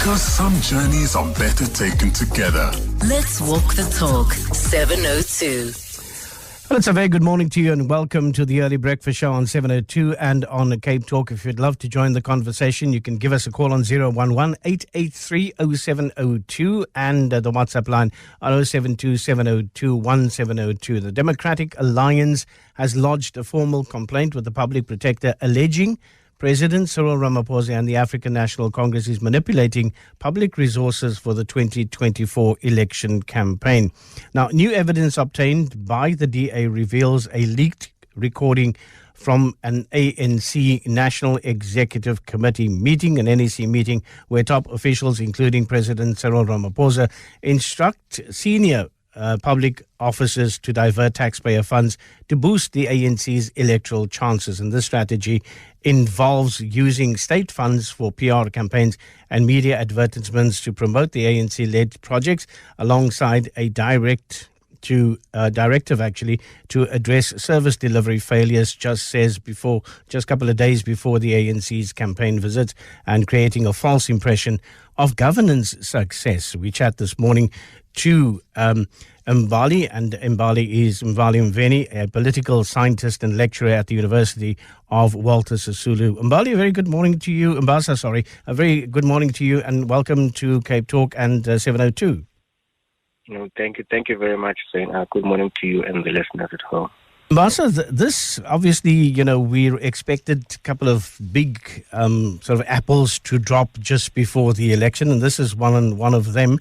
Because some journeys are better taken together. Let's walk the talk. 702. Well, it's a very good morning to you and welcome to the Early Breakfast Show on 702 and on Cape Talk. If you'd love to join the conversation, you can give us a call on 011-883-0702 and the WhatsApp line on 072-702-1702. The Democratic Alliance has lodged a formal complaint with the Public Protector alleging President Cyril Ramaphosa and the African National Congress is manipulating public resources for the 2024 election campaign. Now, new evidence obtained by the DA reveals a leaked recording from an ANC National Executive Committee meeting, an NEC meeting, where top officials, including President Cyril Ramaphosa, instruct senior public officers to divert taxpayer funds to boost the ANC's electoral chances. And this strategy involves using state funds for PR campaigns and media advertisements to promote the ANC-led projects alongside a directive to address service delivery failures, just a couple of days before the ANC's campaign visit, and creating a false impression of governance success. We chat this morning to Mbali, and Mbali is Mbali Mveni, a political scientist and lecturer at the University of Walter Sisulu. Mbali, a very good morning to you. Mbasa, a very good morning to you and welcome to Cape Talk and 702. No, thank you very much, Zane. Good morning to you and the listeners at home. Mbasa, this obviously, we expected a couple of big sort of apples to drop just before the election, and this is one of them.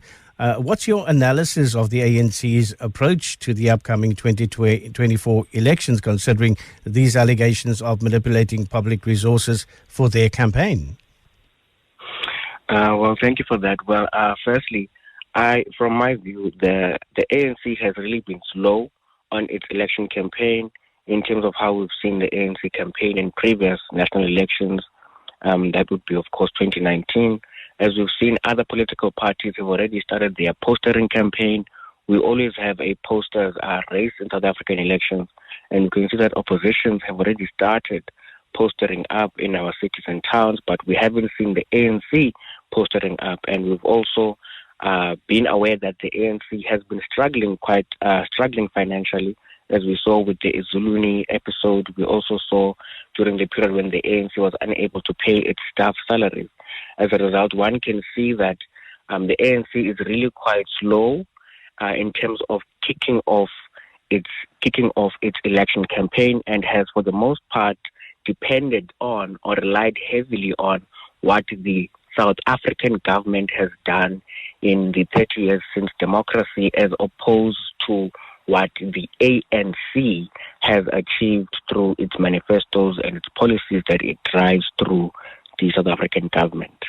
What's your analysis of the ANC's approach to the upcoming 2024 elections, considering these allegations of manipulating public resources for their campaign? Well, thank you for that. Well, firstly, from my view, the ANC has really been slow on its election campaign in terms of how we've seen the ANC campaign in previous national elections. That would be, of course, 2019. As we've seen, other political parties have already started their postering campaign. We always have a posters race in South African elections, and you can see that oppositions have already started postering up in our cities and towns, but we haven't seen the ANC postering up. And we've also been aware that the ANC has been struggling financially, as we saw with the Izuluni episode. We also saw during the period when the ANC was unable to pay its staff salaries. As a result, one can see that the ANC is really quite slow in terms of kicking off its election campaign, and has, for the most part, depended on or relied heavily on what the South African government has done in the 30 years since democracy, as opposed to what the ANC has achieved through its manifestos and its policies that it drives through the South African government.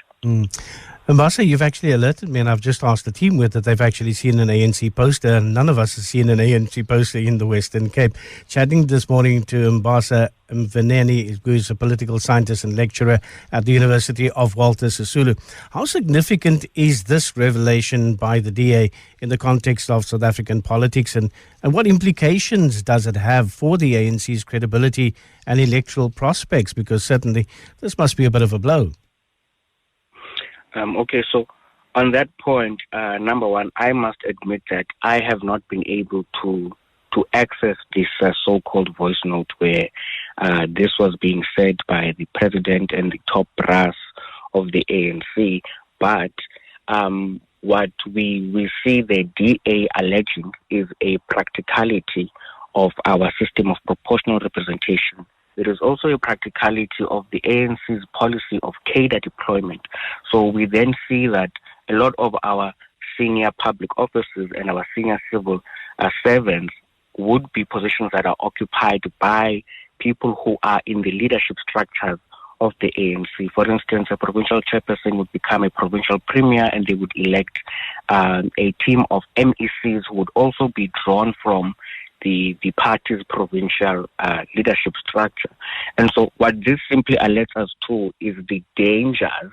Mbasa, you've actually alerted me, and I've just asked the team whether they've actually seen an ANC poster, and none of us have seen an ANC poster in the Western Cape. Chatting this morning to Mbasa Mveneni, who's a political scientist and lecturer at the University of Walter Sisulu. How significant is this revelation by the DA in the context of South African politics, and what implications does it have for the ANC's credibility and electoral prospects? Because certainly this must be a bit of a blow. Okay, so on that point, number one, I must admit that I have not been able to access this so-called voice note where this was being said by the president and the top brass of the ANC. But what we see the DA alleging is a practicality of our system of proportional representation. There is also a practicality of the ANC's policy of cadre deployment. So we then see that a lot of our senior public officers and our senior civil servants would be positions that are occupied by people who are in the leadership structures of the ANC. For instance, a provincial chairperson would become a provincial premier, and they would elect a team of MECs who would also be drawn from the party's provincial leadership structure. And so what this simply alerts us to is the dangers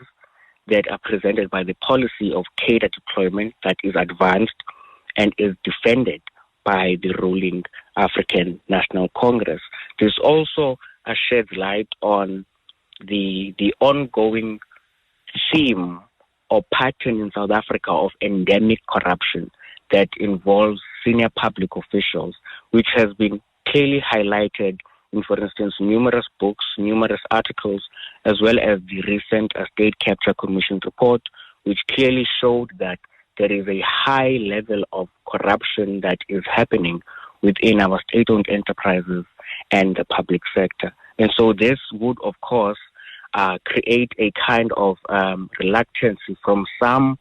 that are presented by the policy of cadre deployment that is advanced and is defended by the ruling African National Congress. This also sheds light on the ongoing theme or pattern in South Africa of endemic corruption that involves senior public officials, which has been clearly highlighted in, for instance, numerous books, numerous articles, as well as the recent State Capture Commission report, which clearly showed that there is a high level of corruption that is happening within our state-owned enterprises and the public sector. And so this would, of course, create a kind of reluctance from some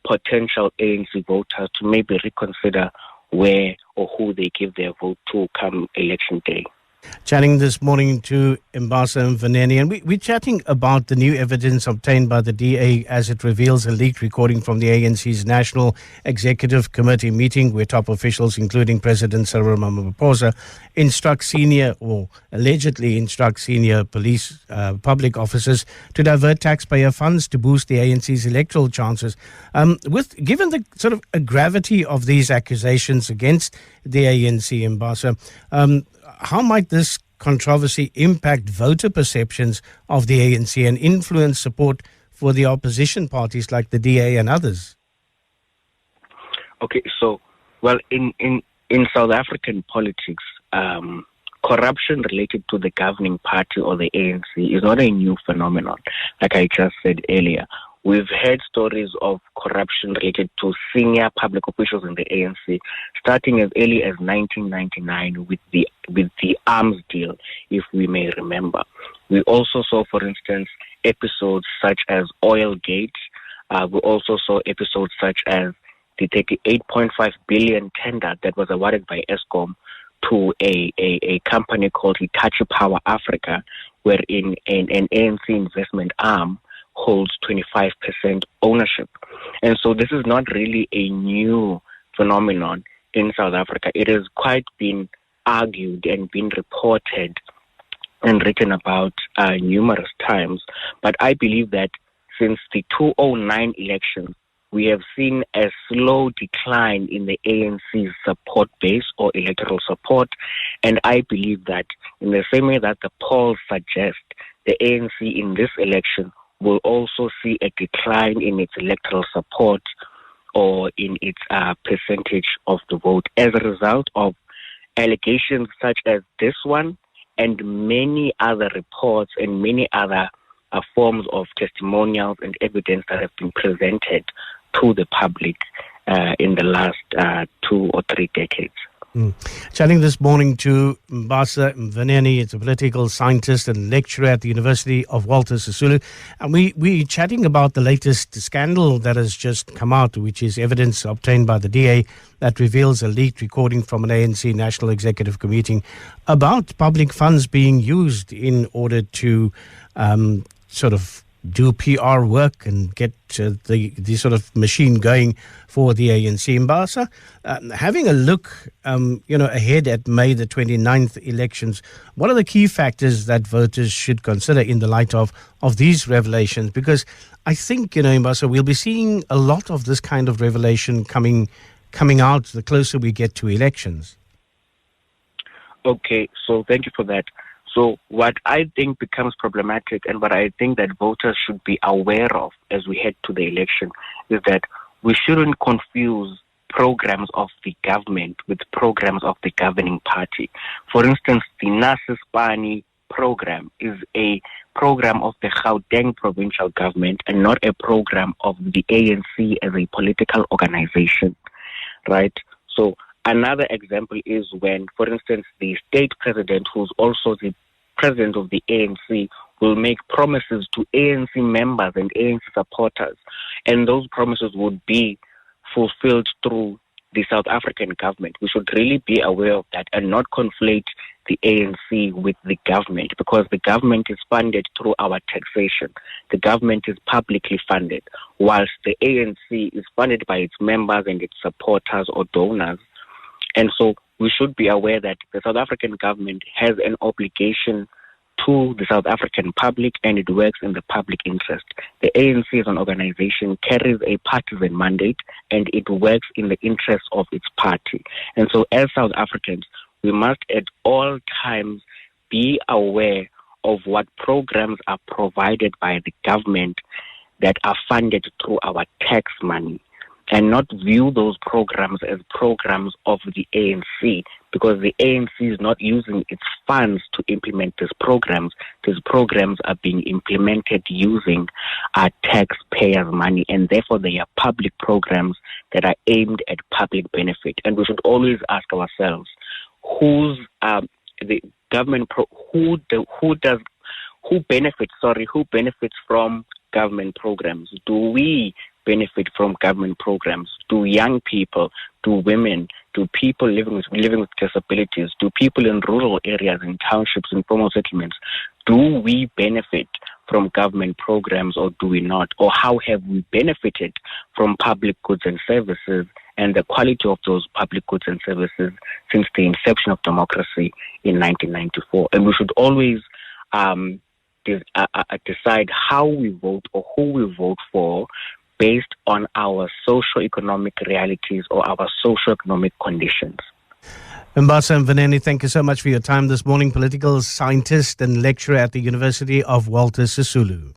potential ANC voters to maybe reconsider where or who they give their vote to come election day. Chatting this morning to Mbasa Mvaneni, and we're chatting about the new evidence obtained by the DA as it reveals a leaked recording from the ANC's National Executive Committee meeting where top officials, including President Cyril Ramaphosa, allegedly instruct senior police public officers to divert taxpayer funds to boost the ANC's electoral chances. Given the sort of gravity of these accusations against the ANC, Mbasa, how might this controversy impact voter perceptions of the ANC and influence support for the opposition parties like the DA and others? Okay, so, well, in South African politics, corruption related to the governing party or the ANC is not a new phenomenon, like I just said earlier. We've heard stories of corruption related to senior public officials in the ANC, starting as early as 1999 with the arms deal, if we may remember. We also saw, for instance, episodes such as Oilgate. We also saw episodes such as the 38.5 billion tender that was awarded by Eskom to a company called Hitachi Power Africa, wherein an ANC investment arm holds 25% ownership. And so this is not really a new phenomenon in South Africa. It has quite been argued and been reported and written about numerous times. But I believe that since the 2009 elections, we have seen a slow decline in the ANC's support base or electoral support. And I believe that in the same way that the polls suggest, the ANC in this election will also see a decline in its electoral support or in its percentage of the vote as a result of allegations such as this one and many other reports and many other forms of testimonials and evidence that have been presented to the public in the last 2 or 3 decades. Chatting this morning to Mbasa Mvaneni, it's a political scientist and lecturer at the University of Walter Sisulu. And we're chatting about the latest scandal that has just come out, which is evidence obtained by the DA that reveals a leaked recording from an ANC National Executive Committee about public funds being used in order to sort of do PR work and get the sort of machine going for the ANC. Mbasa, having a look, ahead at May the 29th elections, what are the key factors that voters should consider in the light of these revelations? Because I think, Mbasa, we'll be seeing a lot of this kind of revelation coming out the closer we get to elections. Okay, so thank you for that. So what I think becomes problematic and what I think that voters should be aware of as we head to the election is that we shouldn't confuse programs of the government with programs of the governing party. For instance, the Nasispani program is a program of the Gauteng provincial government and not a program of the ANC as a political organization, right? So another example is when, for instance, the state president, who's also the president of the ANC, will make promises to ANC members and ANC supporters, and those promises would be fulfilled through the South African government. We should really be aware of that and not conflate the ANC with the government, because the government is funded through our taxation. The government is publicly funded, whilst the ANC is funded by its members and its supporters or donors. And so we should be aware that the South African government has an obligation to the South African public, and it works in the public interest. The ANC as an organization carries a partisan mandate, and it works in the interest of its party. And so as South Africans, we must at all times be aware of what programs are provided by the government that are funded through our tax money, and not view those programs as programs of the ANC, because the ANC is not using its funds to implement these programs. These programs are being implemented using our taxpayers' money, and therefore they are public programs that are aimed at public benefit. And we should always ask ourselves, who benefits from government programs? Do we benefit from government programs? Do young people, do women, do people living with disabilities, do people in rural areas, in townships, in formal settlements, do we benefit from government programs, or do we not? Or how have we benefited from public goods and services and the quality of those public goods and services since the inception of democracy in 1994? And we should always decide how we vote or who we vote for based on our socio-economic realities or our socio-economic conditions. Mbasa Mvaneni, thank you so much for your time this morning. Political scientist and lecturer at the University of Walter Sisulu.